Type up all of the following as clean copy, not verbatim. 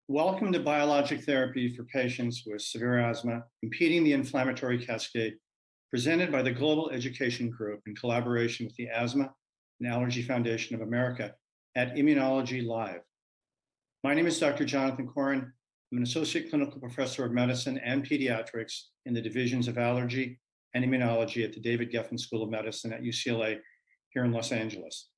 Welcome to Biologic Therapy for patients with severe asthma, impeding the inflammatory cascade, presented by the Global Education Group in collaboration with the Asthma and Allergy Foundation of America at Immunology Live. My name is Dr. Jonathan Koren. I'm an associate clinical professor of medicine and pediatrics in the divisions of allergy and immunology at the David Geffen School of Medicine at UCLA here in Los Angeles.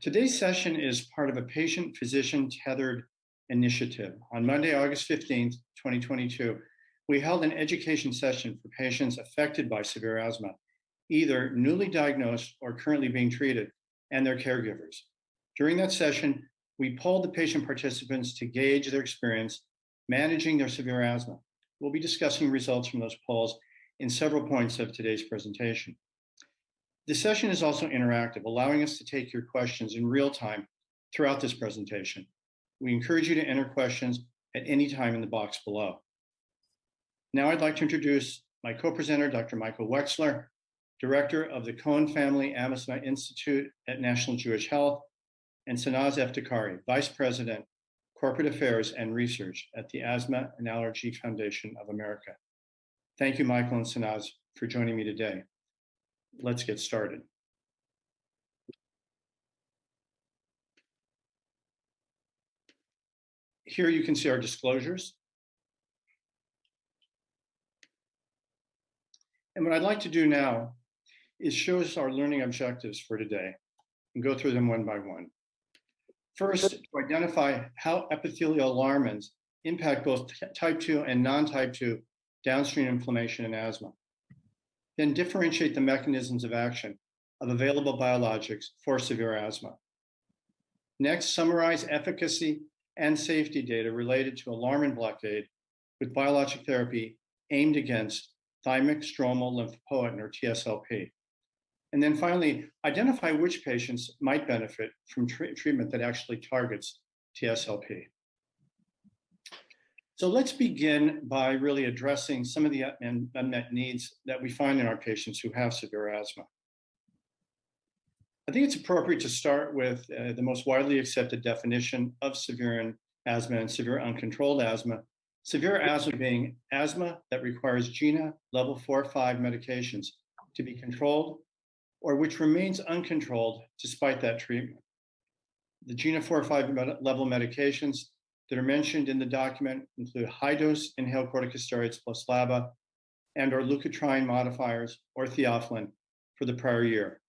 Today's session is part of a patient-physician tethered initiative. On Monday, August 15th, 2022, we held an education session for patients affected by severe asthma, either newly diagnosed or currently being treated, and their caregivers. During that session, we polled the patient participants to gauge their experience managing their severe asthma. We'll be discussing results from those polls in several points of today's presentation. The session is also interactive, allowing us to take your questions in real time throughout this presentation. We encourage you to enter questions at any time in the box below. Now I'd like to introduce my co-presenter, Dr. Michael Wexler, Director of the Cohen Family Asthma Institute at National Jewish Health, and Sanaz Eftekhari, Vice President, Corporate Affairs and Research at the Asthma and Allergy Foundation of America. Thank you, Michael and Sanaz, for joining me today. Let's get started. Here you can see our disclosures. And what I'd like to do now is show us our learning objectives for today and go through them one by one. First, to identify how epithelial alarmins impact both type 2 and non-type 2 downstream inflammation and asthma. Then differentiate the mechanisms of action of available biologics for severe asthma. Next, summarize efficacy and safety data related to alarmin blockade with biologic therapy aimed against thymic stromal lymphopoietin, or TSLP. And then finally, identify which patients might benefit from treatment that actually targets TSLP. So let's begin by really addressing some of the unmet needs that we find in our patients who have severe asthma. I think it's appropriate to start with the most widely accepted definition of severe asthma and severe uncontrolled asthma. Severe asthma being asthma that requires GINA level 4 or 5 medications to be controlled, or which remains uncontrolled despite that treatment. The GINA 4 or 5 level medications that are mentioned in the document include high-dose inhaled corticosteroids plus LABA and or leukotriene modifiers or theophylline for the prior year,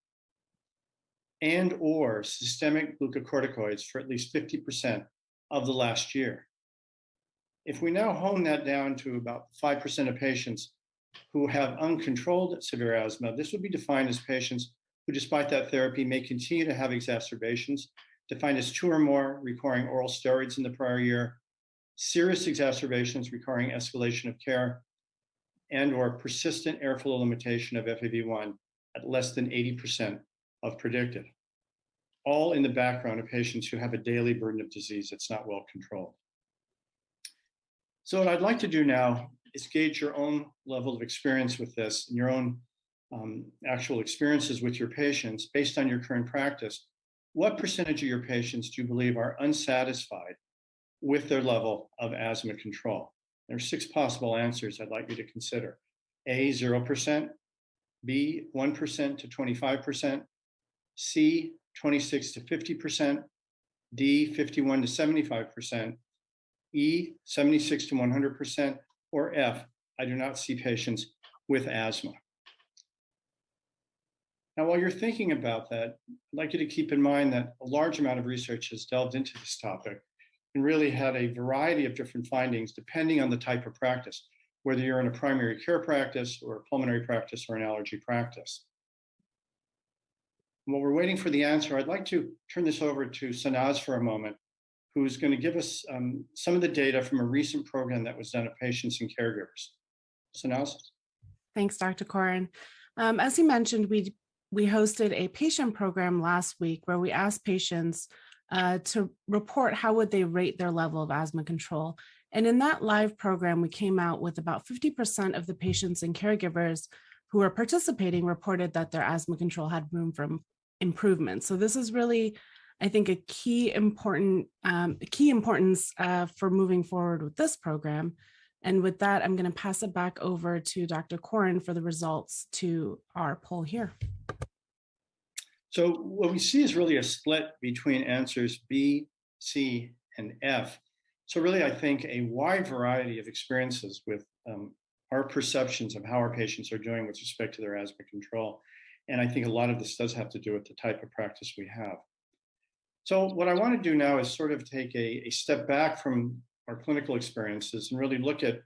and or systemic glucocorticoids for at least 50% of the last year. If we now hone that down to about 5% of patients who have uncontrolled severe asthma, this would be defined as patients who, despite that therapy, may continue to have exacerbations, defined as 2 or more requiring oral steroids in the prior year, serious exacerbations requiring escalation of care, and or persistent airflow limitation of FEV1 at less than 80% of predicted, all in the background of patients who have a daily burden of disease that's not well controlled. So what I'd like to do now is gauge your own level of experience with this and your own actual experiences with your patients based on your current practice. What percentage of your patients do you believe are unsatisfied with their level of asthma control? There are 6 possible answers I'd like you to consider. A, 0%, B, 1% to 25%, C, 26 to 50%, D, 51 to 75%, E, 76 to 100%, or F, I do not see patients with asthma. Now, while you're thinking about that, I'd like you to keep in mind that a large amount of research has delved into this topic and really had a variety of different findings depending on the type of practice, whether you're in a primary care practice or a pulmonary practice or an allergy practice. While we're waiting for the answer, I'd like to turn this over to Sanaz for a moment, who's going to give us some of the data from a recent program that was done of patients and caregivers. Sanaz? Thanks, Dr. Koren. As you mentioned, we hosted a patient program last week where we asked patients to report how would they rate their level of asthma control. And in that live program, we came out with about 50% of the patients and caregivers who are participating reported that their asthma control had room for improvement. So this is really I think a key importance for moving forward with this program. And with that, I'm going to pass it back over to Dr. Corin for the results to our poll here. So what we see is really a split between answers B, C, and F. So really, I think a wide variety of experiences with our perceptions of how our patients are doing with respect to their asthma control. And I think a lot of this does have to do with the type of practice we have. So what I want to do now is sort of take a step back from our clinical experiences and really look at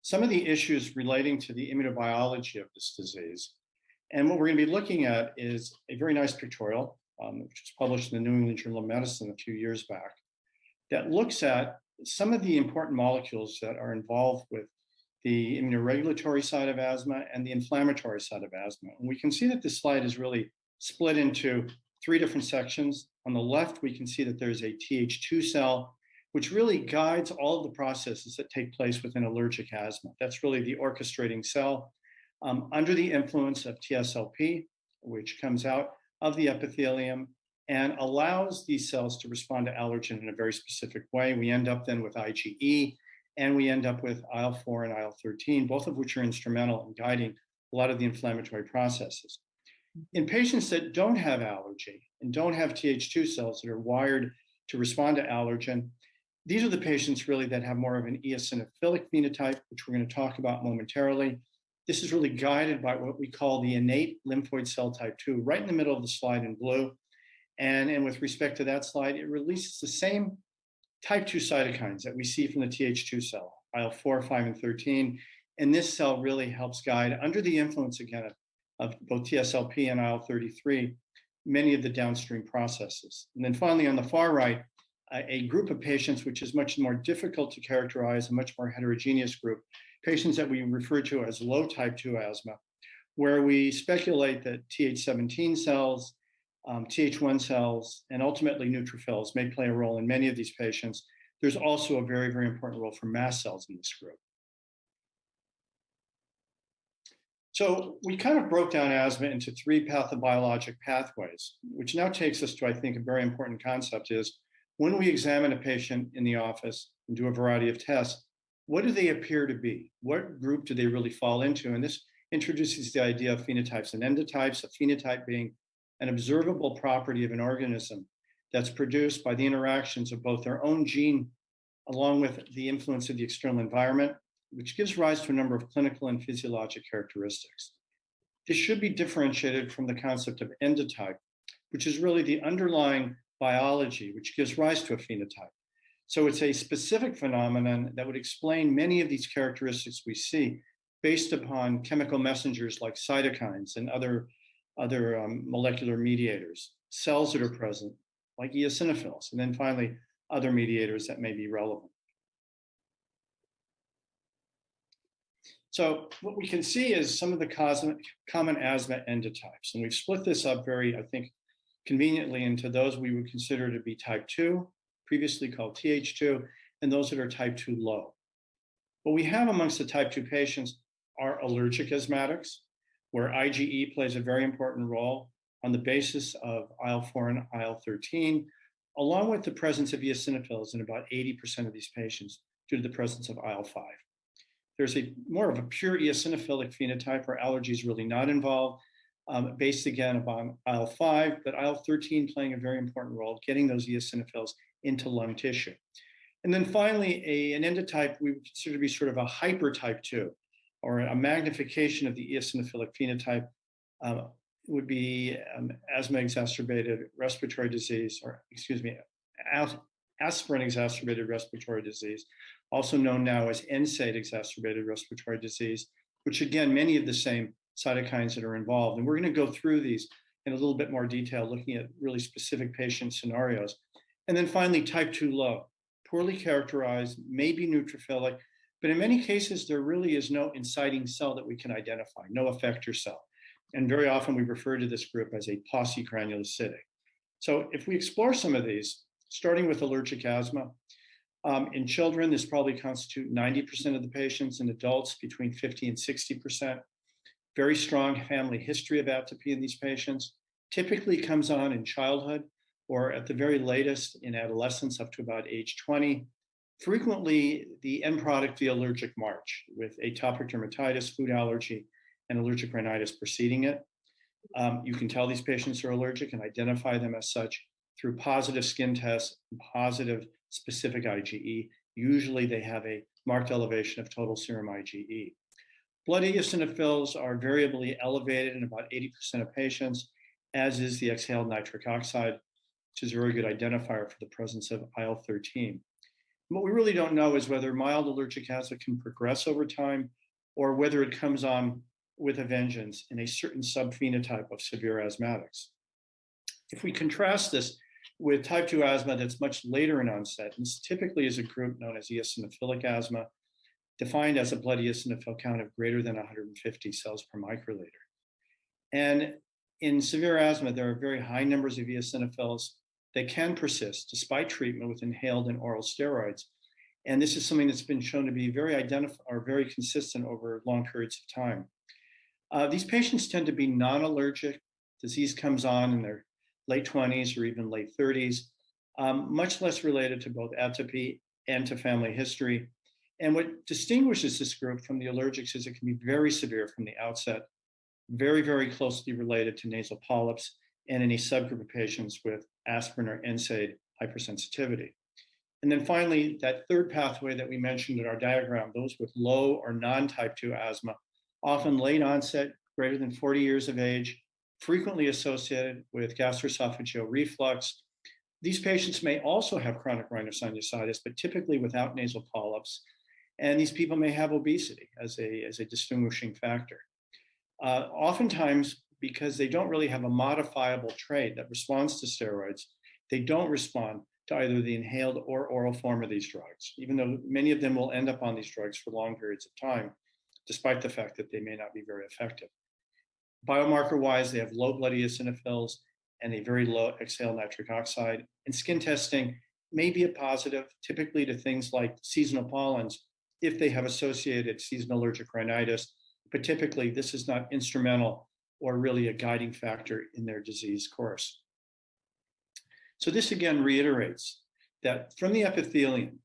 some of the issues relating to the immunobiology of this disease. And what we're going to be looking at is a very nice pictorial, which was published in the New England Journal of Medicine a few years back, that looks at some of the important molecules that are involved with the immunoregulatory side of asthma and the inflammatory side of asthma. And we can see that this slide is really split into three different sections. On the left, we can see that there's a Th2 cell, which really guides all of the processes that take place within allergic asthma. That's really the orchestrating cell. Under the influence of TSLP, which comes out of the epithelium and allows these cells to respond to allergen in a very specific way. We end up then with IgE, and we end up with IL-4 and IL-13, both of which are instrumental in guiding a lot of the inflammatory processes. In patients that don't have allergy and don't have Th2 cells that are wired to respond to allergen, these are the patients really that have more of an eosinophilic phenotype, which we're going to talk about momentarily. This is really guided by what we call the innate lymphoid cell type 2, right in the middle of the slide in blue. And with respect to that slide, it releases the same type 2 cytokines that we see from the Th2 cell, IL-4, 5, and 13. And this cell really helps guide, under the influence again of both TSLP and IL-33, many of the downstream processes. And then finally, on the far right, a group of patients, which is much more difficult to characterize, a much more heterogeneous group, patients that we refer to as low type 2 asthma, where we speculate that Th17 cells, Th1 cells, and ultimately neutrophils may play a role in many of these patients. There's also a very, very important role for mast cells in this group. So we kind of broke down asthma into three pathobiologic pathways, which now takes us to, I think, a very important concept is when we examine a patient in the office and do a variety of tests, what do they appear to be? What group do they really fall into? And this introduces the idea of phenotypes and endotypes, a phenotype being an observable property of an organism that's produced by the interactions of both their own gene along with the influence of the external environment, which gives rise to a number of clinical and physiologic characteristics. This should be differentiated from the concept of endotype, which is really the underlying biology which gives rise to a phenotype. So it's a specific phenomenon that would explain many of these characteristics we see based upon chemical messengers like cytokines and other molecular mediators, cells that are present like eosinophils, and then finally other mediators that may be relevant. So what we can see is some of the common asthma endotypes, and we've split this up very, I think, conveniently into those we would consider to be type 2, previously called Th2, and those that are type 2 low. What we have amongst the type 2 patients are allergic asthmatics, where IgE plays a very important role on the basis of IL-4 and IL-13, along with the presence of eosinophils in about 80% of these patients due to the presence of IL-5. There's more of a pure eosinophilic phenotype where allergy is really not involved, based again upon IL-5, but IL-13 playing a very important role, getting those eosinophils into lung tissue. And then finally, an endotype we would consider to be sort of a hyper type 2, or a magnification of the eosinophilic phenotype, would be asthma exacerbated respiratory disease, or excuse me, aspirin exacerbated respiratory disease, also known now as NSAID exacerbated respiratory disease, which again, many of the same cytokines that are involved. And we're going to go through these in a little bit more detail, looking at really specific patient scenarios. And then finally, type 2 low, poorly characterized, maybe neutrophilic, but in many cases, there really is no inciting cell that we can identify, no effector cell. And very often we refer to this group as a polygranulocytic. So if we explore some of these, starting with allergic asthma, in children, this probably constitute 90% of the patients, in adults between 50 and 60%. Very strong family history of atopy in these patients. Typically comes on in childhood, or at the very latest in adolescence up to about age 20. Frequently, the end product, the allergic march, with atopic dermatitis, food allergy, and allergic rhinitis preceding it. You can tell these patients are allergic and identify them as such through positive skin tests and positive specific IgE. Usually they have a marked elevation of total serum IgE. Blood eosinophils are variably elevated in about 80% of patients, as is the exhaled nitric oxide, which is a very good identifier for the presence of IL-13. What we really don't know is whether mild allergic asthma can progress over time or whether it comes on with a vengeance in a certain subphenotype of severe asthmatics. If we contrast this with type 2 asthma that's much later in onset, and this typically is a group known as eosinophilic asthma, defined as a blood eosinophil count of greater than 150 cells per microliter. And in severe asthma, there are very high numbers of eosinophils. They can persist despite treatment with inhaled and oral steroids. And this is something that's been shown to be very consistent over long periods of time. These patients tend to be non-allergic. Disease comes on in their late 20s or even late 30s, much less related to both atopy and to family history. And what distinguishes this group from the allergics is it can be very severe from the outset, very, very closely related to nasal polyps and any subgroup of patients with aspirin or NSAID hypersensitivity. And then finally, that third pathway that we mentioned in our diagram, those with low or non-type 2 asthma, often late onset, greater than 40 years of age, frequently associated with gastroesophageal reflux. These patients may also have chronic rhinosinusitis, but typically without nasal polyps. And these people may have obesity as a distinguishing factor. Oftentimes, because they don't really have a modifiable trait that responds to steroids, they don't respond to either the inhaled or oral form of these drugs, even though many of them will end up on these drugs for long periods of time, despite the fact that they may not be very effective. Biomarker-wise, they have low blood eosinophils and a very low exhaled nitric oxide. And skin testing may be a positive, typically to things like seasonal pollens, if they have associated seasonal allergic rhinitis, but typically this is not instrumental or really a guiding factor in their disease course. So this again reiterates that from the epithelium,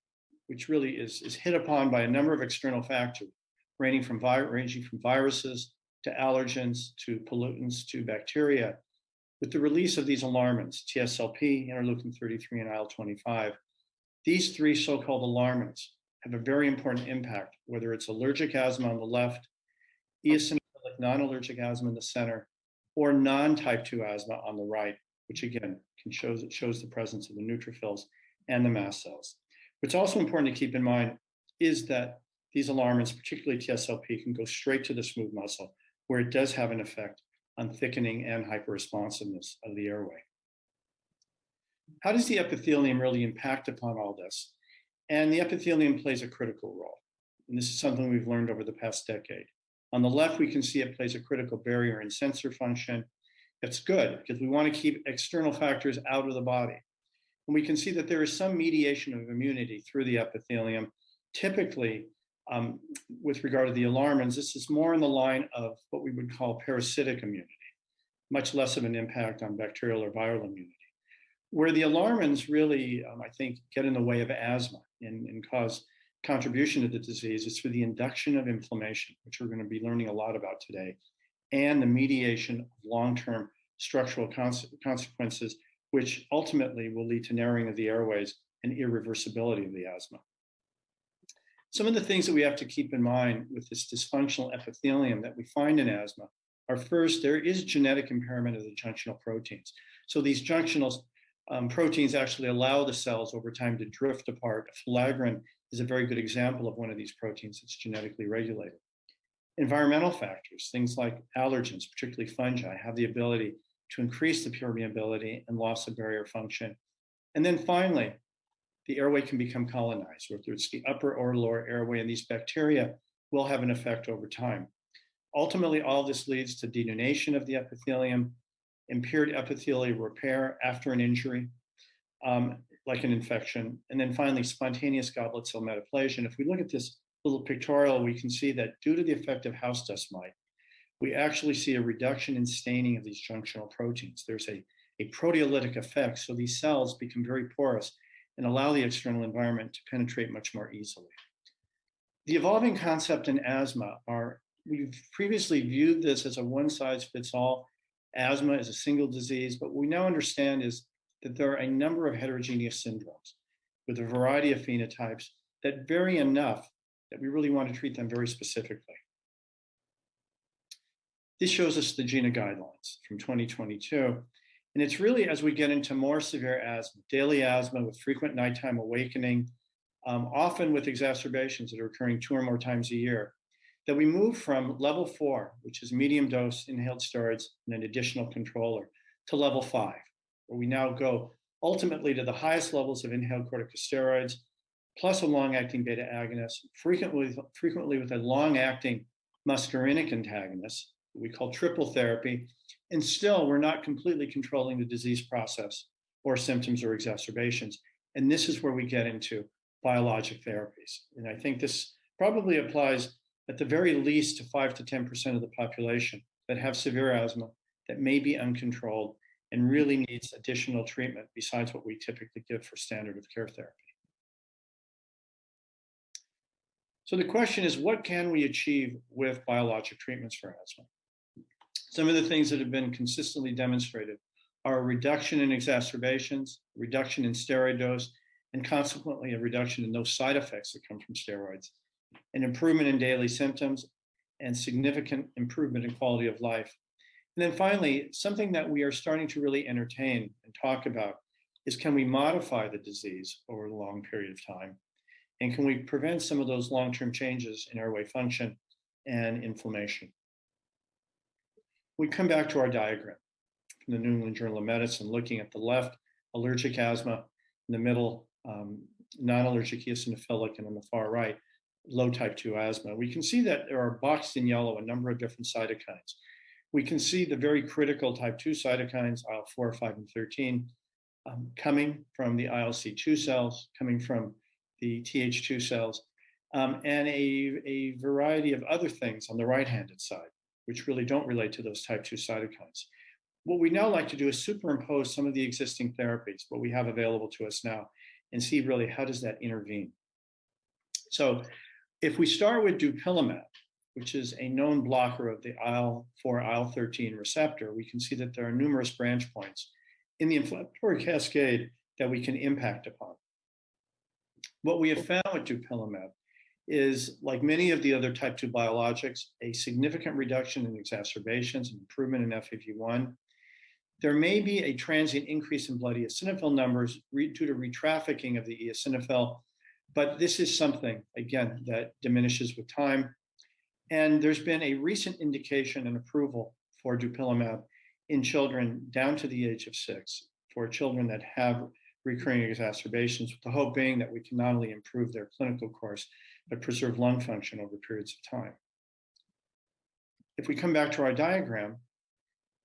which really is hit upon by a number of external factors, ranging from viruses to allergens to pollutants to bacteria, with the release of these alarmins, TSLP, interleukin-33, and IL-25, these three so-called alarmins have a very important impact, whether it's allergic asthma on the left, eosinophilic non-allergic asthma in the center, or non-type 2 asthma on the right, which again shows the presence of the neutrophils and the mast cells. What's also important to keep in mind is that these alarmins, particularly TSLP, can go straight to the smooth muscle, where it does have an effect on thickening and hyperresponsiveness of the airway. How does the epithelium really impact upon all this? And the epithelium plays a critical role. And this is something we've learned over the past decade. On the left, we can see it plays a critical barrier and sensor function. It's good because we want to keep external factors out of the body. And we can see that there is some mediation of immunity through the epithelium. Typically, with regard to the alarmins, this is more in the line of what we would call parasitic immunity, much less of an impact on bacterial or viral immunity. Where the alarmins really, I think, get in the way of asthma and cause contribution to the disease is through the induction of inflammation, which we're going to be learning a lot about today, and the mediation of long-term structural consequences, which ultimately will lead to narrowing of the airways and irreversibility of the asthma. Some of the things that we have to keep in mind with this dysfunctional epithelium that we find in asthma are, first, there is genetic impairment of the junctional proteins. So these junctional proteins actually allow the cells over time to drift apart. Filaggrin is a very good example of one of these proteins that's genetically regulated. Environmental factors, things like allergens, particularly fungi, have the ability to increase the permeability and loss of barrier function. And then finally, the airway can become colonized, whether it's the upper or lower airway, and these bacteria will have an effect over time. Ultimately, all this leads to denudation of the epithelium, impaired epithelial repair after an injury, like an infection, and then finally, spontaneous goblet cell metaplasia. And if we look at this little pictorial, we can see that due to the effect of house dust mite, we actually see a reduction in staining of these junctional proteins. There's a a proteolytic effect. So these cells become very porous and allow the external environment to penetrate much more easily. The evolving concept in asthma we've previously viewed this as a one-size-fits-all. Asthma is a single disease, but what we now understand is that there are a number of heterogeneous syndromes with a variety of phenotypes that vary enough that we really want to treat them very specifically. This shows us the GINA guidelines from 2022. And it's really as we get into more severe asthma, daily asthma with frequent nighttime awakening, often with exacerbations that are occurring 2 or more times a year, that we move from level 4, which is medium dose inhaled steroids and an additional controller, to level 5, where we now go ultimately to the highest levels of inhaled corticosteroids, plus a long-acting beta agonist, frequently with a long-acting muscarinic antagonist, we call triple therapy, and still we're not completely controlling the disease process or symptoms or exacerbations. And this is where we get into biologic therapies. And I think this probably applies at the very least to 5 to 10% of the population that have severe asthma that may be uncontrolled and really needs additional treatment besides what we typically give for standard of care therapy. So the question is, what can we achieve with biologic treatments for asthma? Some of the things that have been consistently demonstrated are a reduction in exacerbations, reduction in steroid dose, and consequently a reduction in those side effects that come from steroids, an improvement in daily symptoms, and significant improvement in quality of life. And then finally, something that we are starting to really entertain and talk about is, can we modify the disease over a long period of time? And can we prevent some of those long-term changes in airway function and inflammation? We come back to our diagram from the New England Journal of Medicine, looking at the left, allergic asthma, in the middle, non-allergic eosinophilic, and on the far right, low type 2 asthma. We can see that there are boxed in yellow a number of different cytokines. We can see the very critical type 2 cytokines, IL-4, 5, and 13, coming from the ILC2 cells, coming from the Th2 cells, and a variety of other things on the right-handed side, which really don't relate to those type 2 cytokines. What we now like to do is superimpose some of the existing therapies, what we have available to us now, and see really how does that intervene. So if we start with Dupilumab, which is a known blocker of the IL-4, IL-13 receptor, we can see that there are numerous branch points in the inflammatory cascade that we can impact upon. What we have found with Dupilumab is, like many of the other type 2 biologics, a significant reduction in exacerbations and improvement in FEV1. There may be a transient increase in blood eosinophil numbers due to retrafficking of the eosinophil, but this is something, again, that diminishes with time. And there's been a recent indication and approval for Dupilumab in children down to the age of 6, for children that have recurring exacerbations, with the hope being that we can not only improve their clinical course, but preserve lung function over periods of time. If we come back to our diagram,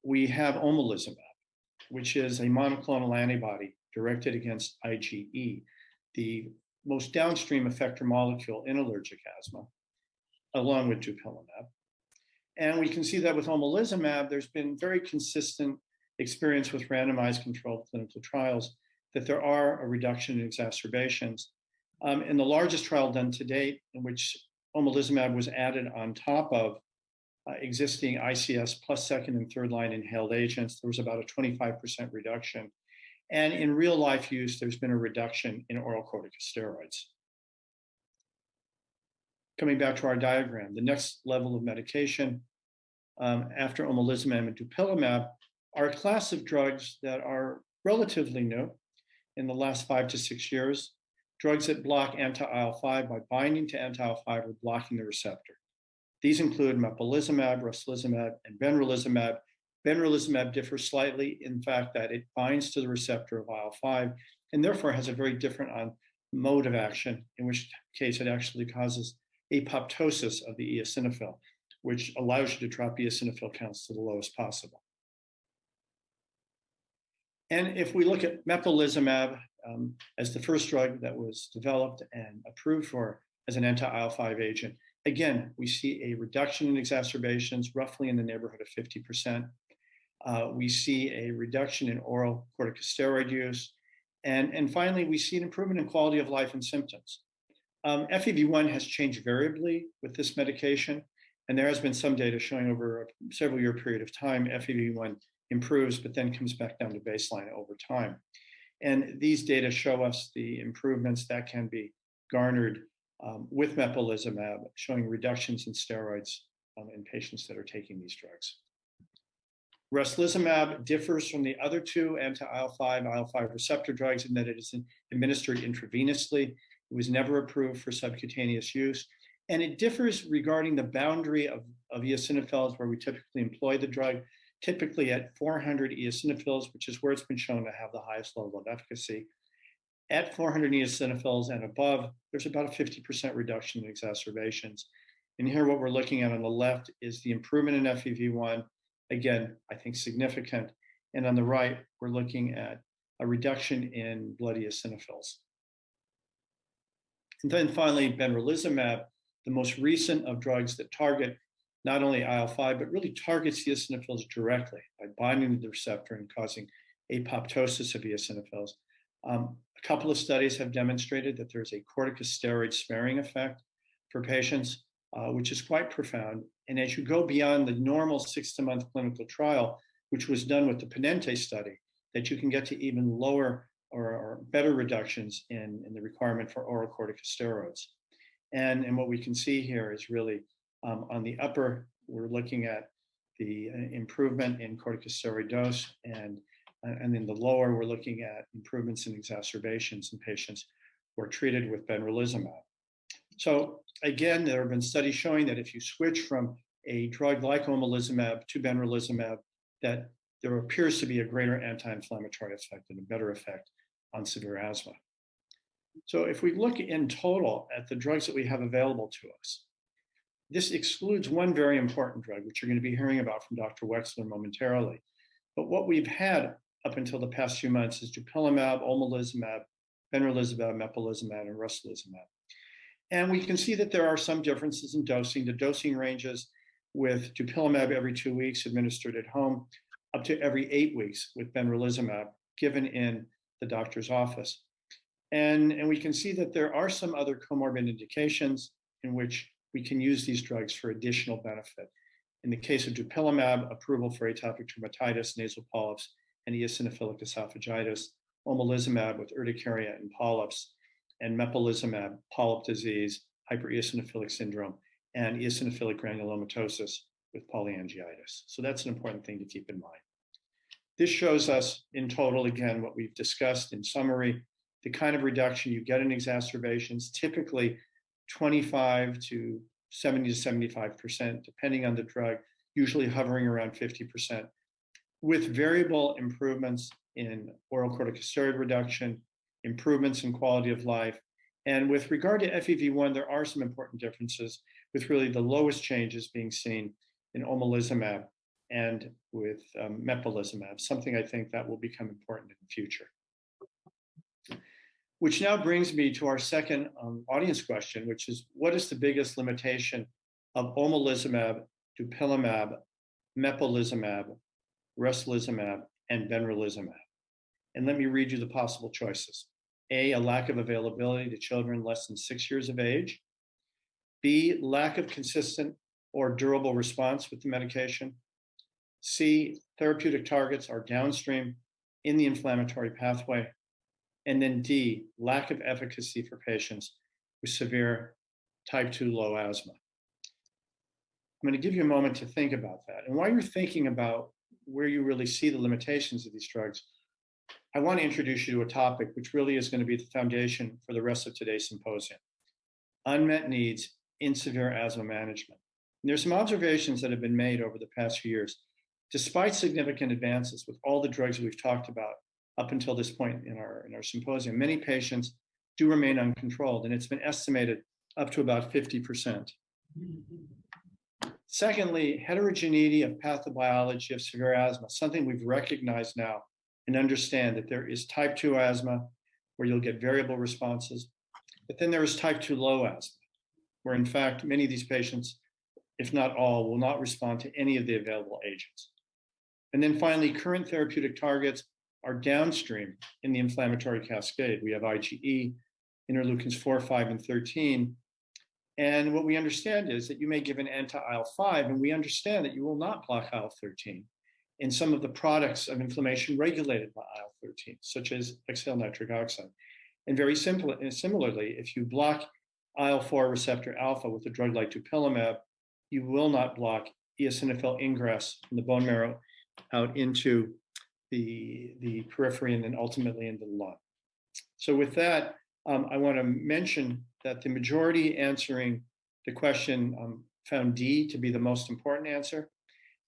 we have Omalizumab, which is a monoclonal antibody directed against IgE, the most downstream effector molecule in allergic asthma, along with Dupilumab. And we can see that with Omalizumab, there's been very consistent experience with randomized controlled clinical trials that there are a reduction in exacerbations. In the largest trial done to date, in which Omalizumab was added on top of existing ICS plus second and third line inhaled agents, there was about a 25% reduction. And in real life use, there's been a reduction in oral corticosteroids. Coming back to our diagram, the next level of medication after Omalizumab and Dupilumab are a class of drugs that are relatively new in the last 5 to 6 years, drugs that block anti-IL-5 by binding to anti-IL-5 or blocking the receptor. These include Mepolizumab, Ruxolitinib, and Benralizumab. Benralizumab differs slightly in fact that it binds to the receptor of IL-5 and therefore has a very different mode of action, in which case it actually causes apoptosis of the eosinophil, which allows you to drop eosinophil counts to the lowest possible. And if we look at Mepolizumab as the first drug that was developed and approved for as an anti-IL-5 agent, again, we see a reduction in exacerbations, roughly in the neighborhood of 50%. We see a reduction in oral corticosteroid use. And finally, we see an improvement in quality of life and symptoms. FEV1 has changed variably with this medication, and there has been some data showing over a several year period of time, FEV1 improves, but then comes back down to baseline over time. And these data show us the improvements that can be garnered with mepolizumab, showing reductions in steroids in patients that are taking these drugs. Ruxolitinib differs from the other two anti-IL-5, IL-5 receptor drugs in that it is administered intravenously. It was never approved for subcutaneous use. And it differs regarding the boundary of eosinophils where we typically employ the drug, typically at 400 eosinophils, which is where it's been shown to have the highest level of efficacy. At 400 eosinophils and above, there's about a 50% reduction in exacerbations. And here what we're looking at on the left is the improvement in FEV1. Again, I think significant. And on the right, we're looking at a reduction in blood eosinophils. And then finally, benralizumab, the most recent of drugs that target not only IL-5, but really targets eosinophils directly by binding to the receptor and causing apoptosis of eosinophils. A couple of studies have demonstrated that there's a corticosteroid sparing effect for patients, which is quite profound. And as you go beyond the normal 6-month clinical trial, which was done with the Ponente study, that you can get to even lower or better reductions in the requirement for oral corticosteroids. And what we can see here is really on the upper, we're looking at the improvement in corticosteroid dose, and in the lower, we're looking at improvements in exacerbations in patients who are treated with benralizumab. So again, there have been studies showing that if you switch from a drug like omalizumab to benralizumab, that there appears to be a greater anti-inflammatory effect and a better effect on severe asthma. So if we look in total at the drugs that we have available to us, this excludes one very important drug, which you're going to be hearing about from Dr. Wexler momentarily. But what we've had up until the past few months is dupilumab, omalizumab, benralizumab, mepolizumab, and ruxolitinib. And we can see that there are some differences in dosing. The dosing ranges with dupilumab every 2 weeks administered at home, up to every 8 weeks with benralizumab given in the doctor's office. And we can see that there are some other comorbid indications in which we can use these drugs for additional benefit. In the case of dupilumab, approval for atopic dermatitis, nasal polyps, and eosinophilic esophagitis, omalizumab with urticaria and polyps, and mepolizumab, polyp disease, hypereosinophilic syndrome, and eosinophilic granulomatosis with polyangiitis. So that's an important thing to keep in mind. This shows us in total, again, what we've discussed in summary, the kind of reduction you get in exacerbations, typically 25 to 70 to 75%, depending on the drug, usually hovering around 50%, with variable improvements in oral corticosteroid reduction, improvements in quality of life. And with regard to FEV1, there are some important differences, with really the lowest changes being seen in omalizumab and with mepolizumab, something I think that will become important in the future. Which now brings me to our second audience question, which is, what is the biggest limitation of omalizumab, dupilumab, mepolizumab, ruxolitinib, and benralizumab? And let me read you the possible choices. A lack of availability to children less than 6 years of age. B, lack of consistent or durable response with the medication. C, therapeutic targets are downstream in the inflammatory pathway. And then D, lack of efficacy for patients with severe type 2 low asthma. I'm going to give you a moment to think about that. And while you're thinking about where you really see the limitations of these drugs, I want to introduce you to a topic which really is going to be the foundation for the rest of today's symposium: unmet needs in severe asthma management. And there's some observations that have been made over the past few years. Despite significant advances with all the drugs we've talked about up until this point in our symposium, many patients do remain uncontrolled, and it's been estimated up to about 50%. Secondly, heterogeneity of pathobiology of severe asthma, something we've recognized now and understand that there is type 2 asthma where you'll get variable responses, but then there is type 2 low asthma, where in fact many of these patients, if not all, will not respond to any of the available agents. And then finally, current therapeutic targets are downstream in the inflammatory cascade. We have IgE, interleukins 4, 5, and 13. And what we understand is that you may give an anti-IL-5, and we understand that you will not block IL-13 in some of the products of inflammation regulated by IL-13, such as hexyl nitric oxide. And very similarly, if you block IL-4 receptor alpha with a drug like Tezepelumab, you will not block eosinophil ingress from the bone marrow out into the periphery and then ultimately into the lung. So with that, I want to mention that the majority answering the question found D to be the most important answer.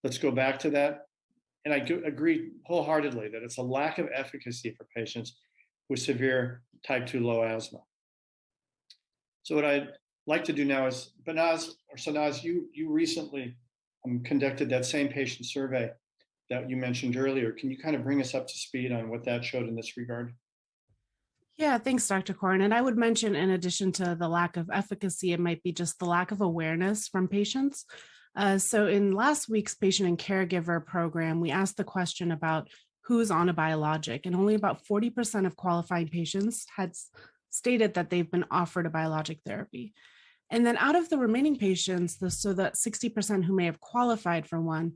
Let's go back to that. And I agree wholeheartedly that it's a lack of efficacy for patients with severe type 2 low asthma. So what I'd like to do now is, Sanaz, you recently conducted that same patient survey that you mentioned earlier. Can you kind of bring us up to speed on what that showed in this regard? Yeah, thanks, Dr. Corn. And I would mention, in addition to the lack of efficacy, it might be just the lack of awareness from patients. So in last week's patient and caregiver program, we asked the question about who's on a biologic, and only about 40% of qualifying patients had stated that they've been offered a biologic therapy. And then out of the remaining patients, so that 60% who may have qualified for one,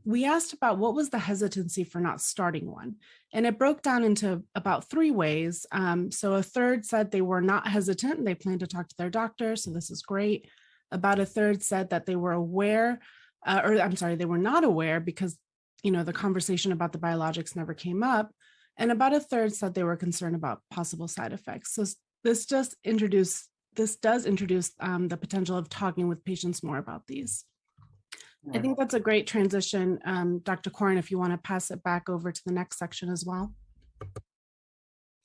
we asked about what was the hesitancy for not starting one. And it broke down into about 3 ways. So a third said they were not hesitant and they planned to talk to their doctor. So this is great. About a third said that they were aware, they were not aware because, the conversation about the biologics never came up. And about a third said they were concerned about possible side effects. So this does introduce the potential of talking with patients more about these. Right. I think that's a great transition. Dr. Corn, if you want to pass it back over to the next section as well.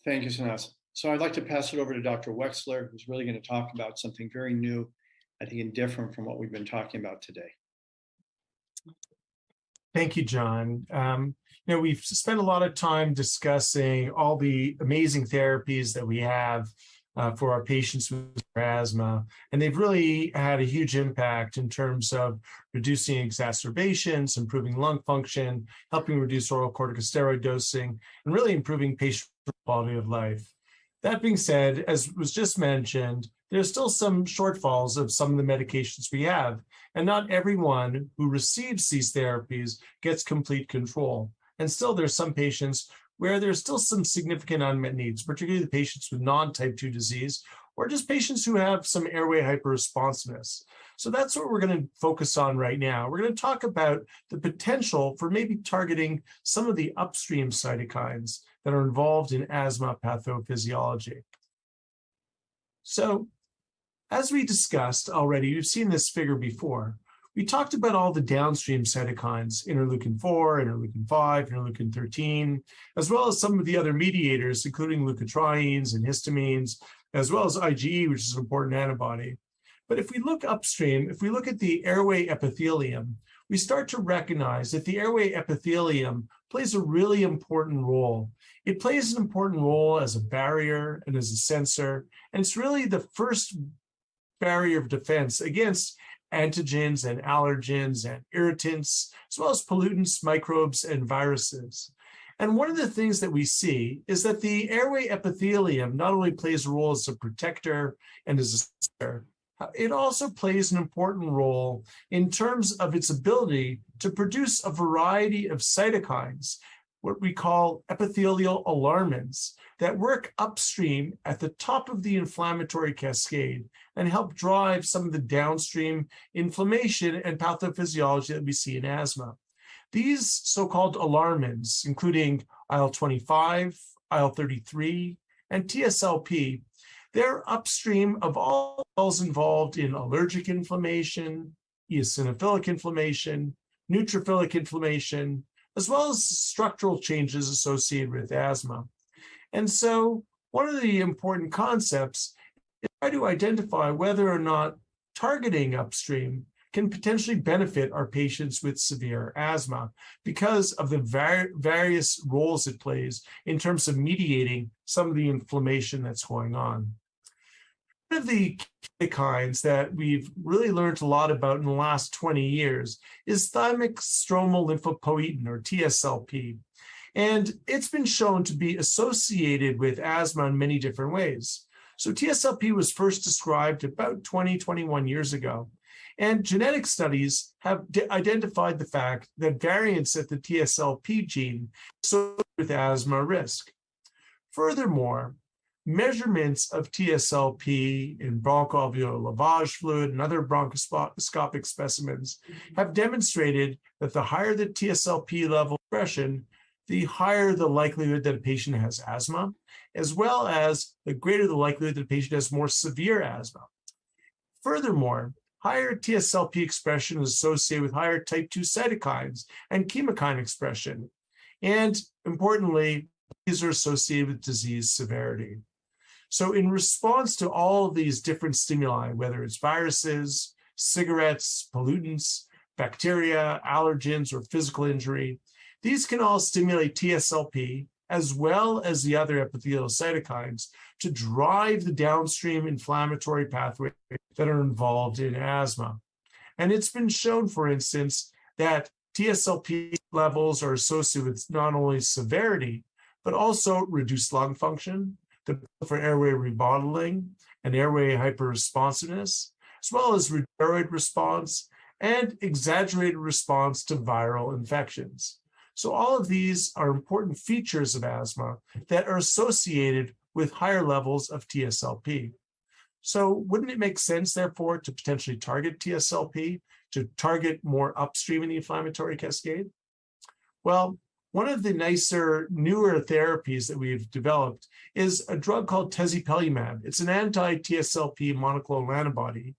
Thank you, Sanaz. So I'd like to pass it over to Dr. Wexler, who's really going to talk about something very new, I think, and different from what we've been talking about today. Thank you, John. We've spent a lot of time discussing all the amazing therapies that we have for our patients with asthma, and they've really had a huge impact in terms of reducing exacerbations, improving lung function, helping reduce oral corticosteroid dosing, and really improving patient quality of life. That being said, as was just mentioned, there's still some shortfalls of some of the medications we have, and not everyone who receives these therapies gets complete control. And still there's some patients where there's still some significant unmet needs, particularly the patients with non-type 2 disease, or just patients who have some airway hyperresponsiveness. So that's what we're going to focus on right now. We're going to talk about the potential for maybe targeting some of the upstream cytokines that are involved in asthma pathophysiology. So, as we discussed already, you've seen this figure before. We talked about all the downstream cytokines, interleukin 4, interleukin 5, interleukin 13, as well as some of the other mediators, including leukotrienes and histamines, as well as IgE, which is an important antibody. But if we look upstream, if we look at the airway epithelium, we start to recognize that the airway epithelium plays a really important role. It plays an important role as a barrier and as a sensor, and it's really the first barrier of defense against antigens and allergens and irritants, as well as pollutants, microbes, and viruses. And one of the things that we see is that the airway epithelium not only plays a role as a protector and as a sensor, it also plays an important role in terms of its ability to produce a variety of cytokines, what we call epithelial alarmins, that work upstream at the top of the inflammatory cascade and help drive some of the downstream inflammation and pathophysiology that we see in asthma. These so-called alarmins, including IL-25, IL-33, and TSLP, they're upstream of all cells involved in allergic inflammation, eosinophilic inflammation, neutrophilic inflammation, as well as structural changes associated with asthma. And so one of the important concepts is try to identify whether or not targeting upstream can potentially benefit our patients with severe asthma because of the various roles it plays in terms of mediating some of the inflammation that's going on. One of the cytokines that we've really learned a lot about in the last 20 years is thymic stromal lymphopoietin, or TSLP. And it's been shown to be associated with asthma in many different ways. So TSLP was first described about 21 years ago. And genetic studies have identified the fact that variants at the TSLP gene associated with asthma risk. Furthermore, measurements of TSLP in bronchoalveolar lavage fluid and other bronchoscopic specimens have demonstrated that the higher the TSLP level expression, the higher the likelihood that a patient has asthma, as well as the greater the likelihood that a patient has more severe asthma. Furthermore, higher TSLP expression is associated with higher type 2 cytokines and chemokine expression. And importantly, these are associated with disease severity. So in response to all of these different stimuli, whether it's viruses, cigarettes, pollutants, bacteria, allergens, or physical injury, these can all stimulate TSLP as well as the other epithelial cytokines to drive the downstream inflammatory pathways that are involved in asthma. And it's been shown, for instance, that TSLP levels are associated with not only severity, but also reduced lung function, the for airway remodeling and airway hyperresponsiveness, as well as steroid response and exaggerated response to viral infections. So all of these are important features of asthma that are associated with higher levels of TSLP. So wouldn't it make sense, therefore, to potentially target TSLP, to target more upstream in the inflammatory cascade? Well, one of the nicer, newer therapies that we've developed is a drug called Tezepelumab. It's an anti-TSLP monoclonal antibody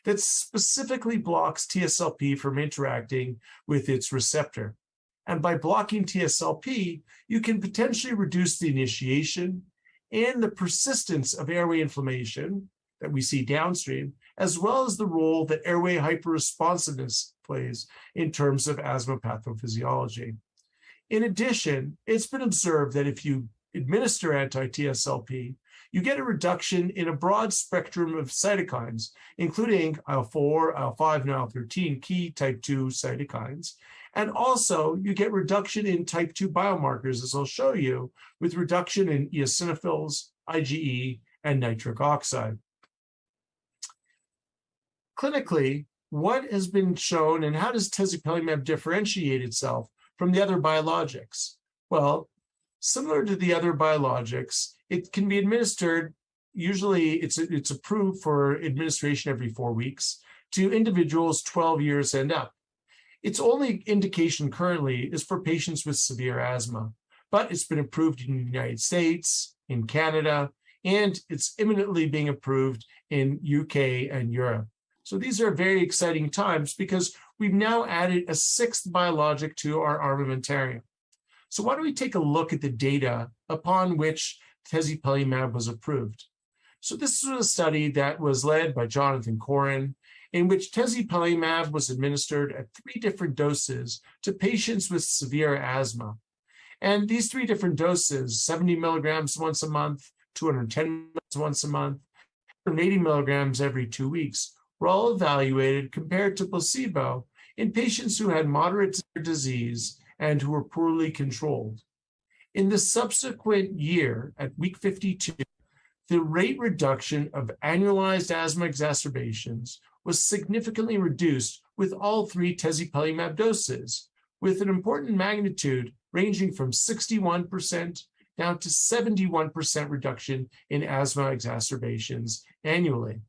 that specifically blocks TSLP from interacting with its receptor. And by blocking TSLP, you can potentially reduce the initiation and the persistence of airway inflammation that we see downstream, as well as the role that airway hyperresponsiveness plays in terms of asthma pathophysiology. In addition, it's been observed that if you administer anti-TSLP, you get a reduction in a broad spectrum of cytokines, including IL-4, IL-5, and IL-13, key type 2 cytokines. And also, you get reduction in type 2 biomarkers, as I'll show you, with reduction in eosinophils, IgE, and nitric oxide. Clinically, what has been shown and how does Tezepelumab differentiate itself from the other biologics? Well, similar to the other biologics, it can be administered, usually it's approved for administration every 4 weeks to individuals 12 years and up. Its only indication currently is for patients with severe asthma, but it's been approved in the United States, in Canada, and it's imminently being approved in UK and Europe. So these are very exciting times because we've now added a 6th biologic to our armamentarium. So why don't we take a look at the data upon which Tezepelumab was approved? So this was a study that was led by Jonathan Corin, in which Tezepelumab was administered at 3 different doses to patients with severe asthma. And these 3 different doses, 70 milligrams once a month, 210 milligrams once a month, 180 milligrams every 2 weeks, were all evaluated compared to placebo in patients who had moderate disease and who were poorly controlled. In the subsequent year, at week 52, the rate reduction of annualized asthma exacerbations was significantly reduced with all 3 Tezepelumab doses, with an important magnitude ranging from 61% down to 71% reduction in asthma exacerbations annually.